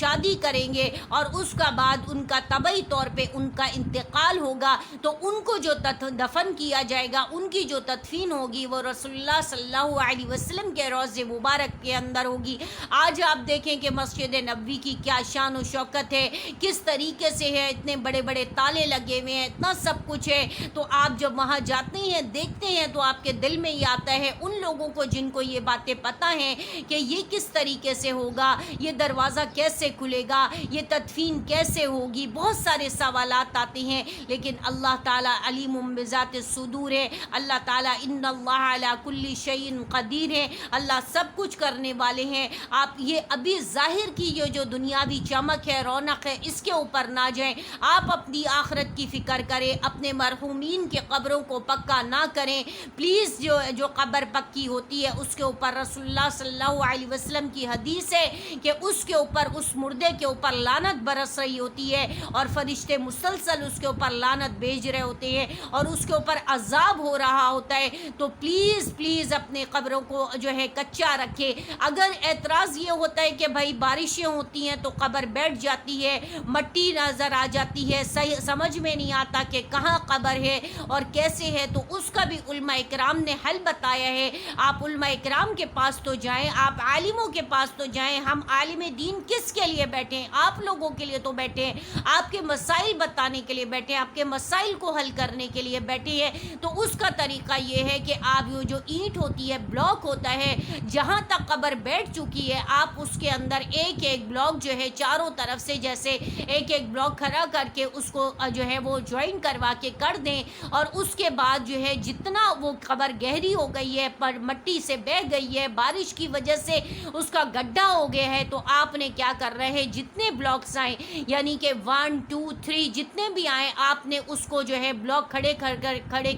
شادی کریں گے اور اس کا بعد ان کا طبعی طور پہ ان کا انتقال ہوگا تو ان کو جو دفن کیا جائے گا، ان کی جو تدفین ہوگی وہ رسول اللہ صلی اللہ علیہ وسلم کے روضہ مبارک کے اندر ہوگی۔ آج آپ دیکھیں کہ مسجد نبوی کی کیا شان و شوکت ہے، کس طریقے سے ہے، اتنے بڑے بڑے تالے لگے ہوئے ہیں، اتنا سب کچھ ہے۔ تو آپ جب وہاں جاتے ہیں دیکھتے ہیں تو آپ کے دل میں یہ آتا ہے ان لوگوں کو جن کو یہ باتیں پتہ ہیں کہ یہ کس طریقے سے ہوگا، یہ دروازہ کیسے کھلے گا، یہ تدفین کیسے ہوگی، بہت سارے سوالات آتے ہیں۔ لیکن اللہ تعالیٰ علیم بذات الصدور ہے، اللہ تعالیٰ ان اللہ علی کل شیء قدیر ہے، اللہ سب کچھ کرنے والے ہیں۔ آپ یہ ابھی ظاہر کی یہ جو دنیاوی چمک ہے، رونق ہے، اس کے اوپر نہ جائیں، آپ اپنی آخرت کی فکر کریں، اپنے مرحومین کے قبروں کو پکا نہ کریں پلیز۔ جو قبر پکی ہوتی ہے اس کے اوپر رسول اللہ صلی اللہ علیہ وسلم کی حدیث ہے کہ اس کے اوپر، اس مردے کے اوپر لعنت برس رہی ہوتی ہے اور فرشتے مسلسل اس کے اوپر لعنت بھیج رہے ہوتے ہیں اور اس کے اوپر عذاب ہو رہا ہوتا ہے۔ تو پلیز پلیز اپنے قبروں کو جو ہے کچا رکھے۔ اگر اعتراض یہ ہوتا ہے کہ بھائی بارشیں ہوتی ہیں تو قبر بیٹھ جاتی ہے، مٹی نظر آ جاتی ہے، صحیح سمجھ میں نہیں آتا کہ کہاں قبر ہے اور کیسے ہے، تو اس کا بھی علماء اکرام نے حل بتایا ہے۔ آپ علماء اکرام کے پاس تو جائیں، آپ عالموں کے پاس تو جائیں۔ ہم عالم دین کس کے لیے بیٹھے ہیں؟ آپ لوگوں کے لیے تو بیٹھے ہیں، آپ کے مسائل بتانے کے لیے بیٹھے ہیں، آپ کے مسائل کو حل کرنے کے لیے بیٹھے ہیں۔ تو اس کا طریقہ یہ ہے کہ آپ جو اینٹ ہوتی ہے، بلاک ہوتا ہے، جہاں تک قبر بیٹھ چکی ہے آپ اس کے اندر ایک ایک بلاک جو ہے چاروں طرف سے جیسے ایک ایک بلاک کھڑا کر کے اس کو جو ہے وہ جوائن کروا کے کر دیں، اور اس کے بعد جو ہے جتنا وہ قبر گہری ہو گئی ہے، پر مٹی سے بہ گئی ہے، بارش کی وجہ سے اس کا گڈھا ہو گیا ہے، تو آپ نے کیا کر رہے ہیں، جتنے بلاکس آئیں یعنی کہ 1 2 3 جتنے بھی آئیں آپ نے اس کو جو ہے بلاک کھڑے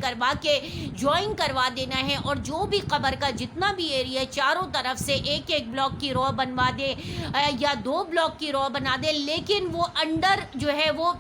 کروا کے جوائن کروا دینا ہے، اور جو بھی قبر کا جتنا بھی ایریا ہے چاروں طرف سے ایک ایک بلاک کی رو بنوا دے یا 2 بلاک کی رو بنا دے، لیکن وہ انڈر جو ہے وہ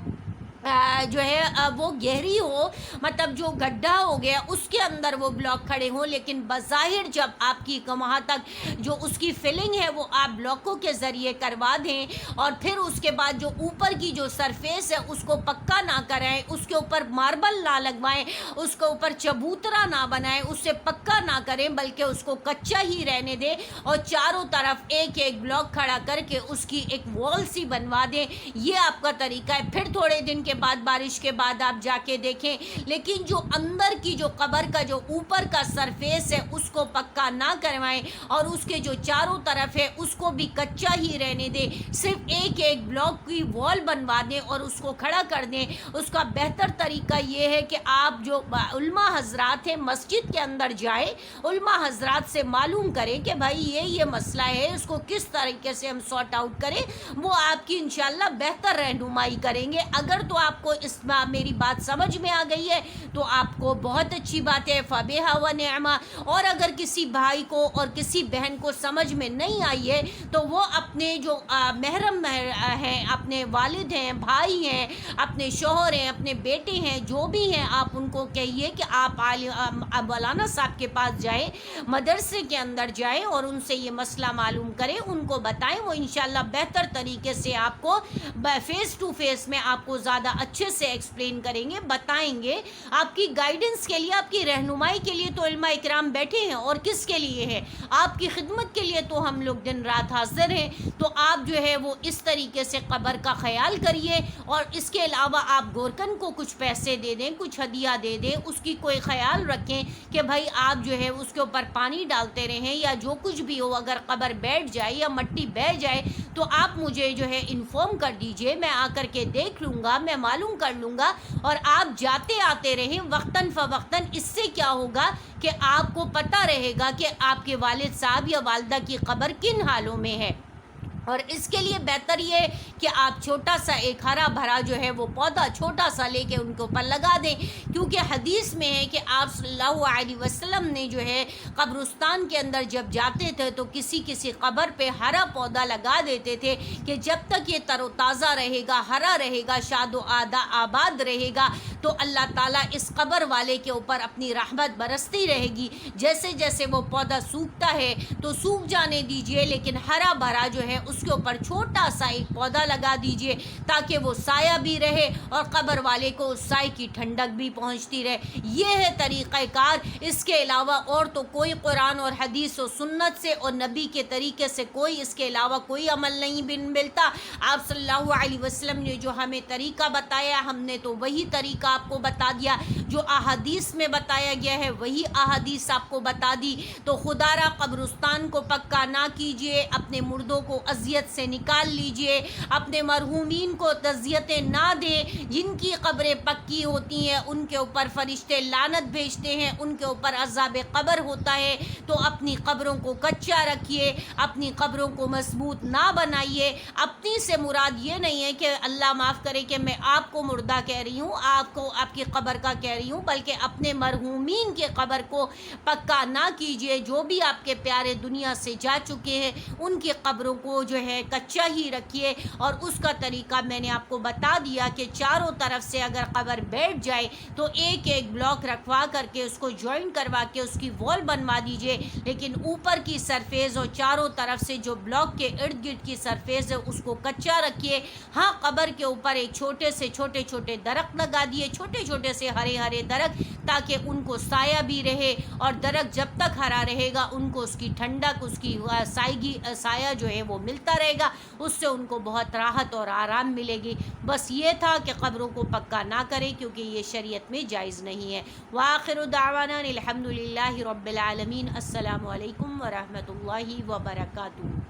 وہ گہری ہو، مطلب جو گڈھا ہو گیا اس کے اندر وہ بلاک کھڑے ہوں، لیکن بظاہر جب آپ کی وہاں تک جو اس کی فلنگ ہے وہ آپ بلاکوں کے ذریعے کروا دیں، اور پھر اس کے بعد جو اوپر کی جو سرفیس ہے اس کو پکا نہ کرائیں، اس کے اوپر ماربل نہ لگوائیں، اس کے اوپر چبوترا نہ بنائیں، اس سے پکا نہ کریں بلکہ اس کو کچا ہی رہنے دیں، اور چاروں طرف ایک ایک بلاک کھڑا کر کے اس کی ایک وال سی بنوا دیں۔ یہ آپ کا طریقہ ہے۔ پھر تھوڑے دن کے بعد، بارش کے بعد آپ جا کے دیکھیں، لیکن جو اندر کی جو قبر کا جو اوپر کا سرفیس ہے اس کو پکا نہ کروائیں، اور اس کے جو چاروں طرف ہے اس کو بھی کچا ہی رہنے دیں، صرف ایک ایک بلاک کی وال بنوا دیں اور اس کو کھڑا کر دیں۔ اس کا بہتر طریقہ یہ ہے کہ آپ جو علماء حضرات ہیں مسجد کے اندر جائیں، علماء حضرات سے معلوم کریں کہ بھائی یہ مسئلہ ہے، اس کو کس طریقے سے ہم سارٹ آؤٹ کریں، وہ آپ کی انشاءاللہ بہتر رہنمائی کریں گے۔ اگر تو آپ کو اس میری بات سمجھ میں آ گئی ہے تو آپ کو بہت اچھی بات ہے، فبہا و نعما۔ اور اگر کسی بھائی کو اور کسی بہن کو سمجھ میں نہیں آئی ہے تو وہ اپنے جو محرم ہیں، اپنے والد ہیں، بھائی ہیں، اپنے شوہر ہیں، اپنے بیٹے ہیں، جو بھی ہیں، آپ ان کو کہیے کہ آپ مولانا صاحب کے پاس جائیں، مدرسے کے اندر جائیں اور ان سے یہ مسئلہ معلوم کریں، ان کو بتائیں، وہ انشاءاللہ بہتر طریقے سے آپ کو فیس ٹو فیس میں آپ کو زیادہ اچھے سے ایکسپلین کریں گے، بتائیں گے۔ آپ کی گائیڈنس کے لیے، آپ کی رہنمائی کے لیے تو علماء اکرام بیٹھے ہیں، اور کس کے لیے ہے؟ آپ کی خدمت کے لیے تو ہم لوگ دن رات حاضر ہیں۔ تو آپ جو ہے وہ اس طریقے سے قبر کا خیال کریے، اور اس کے علاوہ آپ گورکن کو کچھ پیسے دے دیں، کچھ ہدیہ دے دیں، اس کی کوئی خیال رکھیں کہ بھائی آپ جو ہے اس کے اوپر پانی ڈالتے رہیں، یا جو کچھ بھی ہو، اگر قبر بیٹھ جائے یا مٹی بہہ جائے تو آپ مجھے جو ہے انفارم کر دیجئے، میں آ کر کے دیکھ لوں گا، میں معلوم کر لوں گا، اور آپ جاتے آتے رہیں وقتاً فوقتاً۔ اس سے کیا ہوگا کہ آپ کو پتہ رہے گا کہ آپ کے والد صاحب یا والدہ کی قبر کن حالوں میں ہے۔ اور اس کے لیے بہتر یہ ہے کہ آپ چھوٹا سا ایک ہرا بھرا جو ہے وہ پودا چھوٹا سا لے کے ان کے اوپر لگا دیں، کیونکہ حدیث میں ہے کہ آپ صلی اللہ علیہ وسلم نے جو ہے قبرستان کے اندر جب جاتے تھے تو کسی قبر پہ ہرا پودا لگا دیتے تھے کہ جب تک یہ تر و تازہ رہے گا، ہرا رہے گا، شاد و آباد رہے گا، تو اللہ تعالیٰ اس قبر والے کے اوپر اپنی رحمت برستی رہے گی۔ جیسے جیسے وہ پودا سوکھتا ہے تو سوکھ جانے دیجئے، لیکن ہرا بھرا جو ہے اس کے اوپر چھوٹا سا ایک پودا لگا دیجئے تاکہ وہ سایہ بھی رہے اور قبر والے کو اس سائے کی ٹھنڈک بھی پہنچتی رہے. یہ ہے طریقہ کار. اس کے علاوہ اور تو کوئی قرآن اور حدیث و سنت سے اور نبی کے طریقے سے کوئی اس کے علاوہ کوئی عمل نہیں ملتا. آپ صلی اللہ علیہ وسلم نے جو ہمیں طریقہ بتایا ہم نے تو وہی طریقہ آپ کو بتا دیا. جو احادیث میں بتایا گیا ہے وہی احادیث آپ کو بتا دی. تو خدا را قبرستان کو پکا نہ کیجیے, اپنے مردوں کو اذیت سے نکال لیجیے, اپنے مرحومین کو اذیتیں نہ دیں. جن کی قبریں پکی ہوتی ہیں ان کے اوپر فرشتے لعنت بھیجتے ہیں, ان کے اوپر عذاب قبر ہوتا ہے. تو اپنی قبروں کو کچا رکھیے, اپنی قبروں کو مضبوط نہ بنائیے. اپنی سے مراد یہ نہیں ہے کہ اللہ معاف کرے کہ میں آپ کو مردہ کہہ رہی ہوں, آپ کو آپ کی قبر کا کہہ رہی ہوں, بلکہ اپنے مرحومین کے قبر کو پکا نہ کیجیے. جو بھی آپ کے پیارے دنیا سے جا چکے ہیں ان کی قبروں کو جو ہے کچا ہی رکھیے. اور اس کا طریقہ میں نے آپ کو بتا دیا کہ چاروں طرف سے اگر قبر بیٹھ جائے تو ایک ایک بلاک رکھوا کر کے اس کو جوائن کروا کے اس کی وال بنوا دیجیے, لیکن اوپر کی سرفیس اور چاروں طرف سے جو بلاک کے ارد گرد کی سرفیس ہے اس کو کچا رکھیے. ہاں, قبر کے اوپر ایک چھوٹے سے چھوٹے چھوٹے درخت لگا دیے, چھوٹے چھوٹے سے ہرے ہرے درخت, تاکہ ان کو سایہ بھی رہے. اور درخت جب تک ہرا رہے گا ان کو اس کی ٹھنڈک, اس کی سایہ جو ہے وہ ملتا رہے گا, اس سے ان کو بہت راحت اور آرام ملے گی. بس یہ تھا کہ قبروں کو پکا نہ کریں کیونکہ یہ شریعت میں جائز نہیں ہے. وآخر دعوانا الحمدللہ رب العالمین. السلام علیکم ورحمۃ اللہ وبرکاتہ.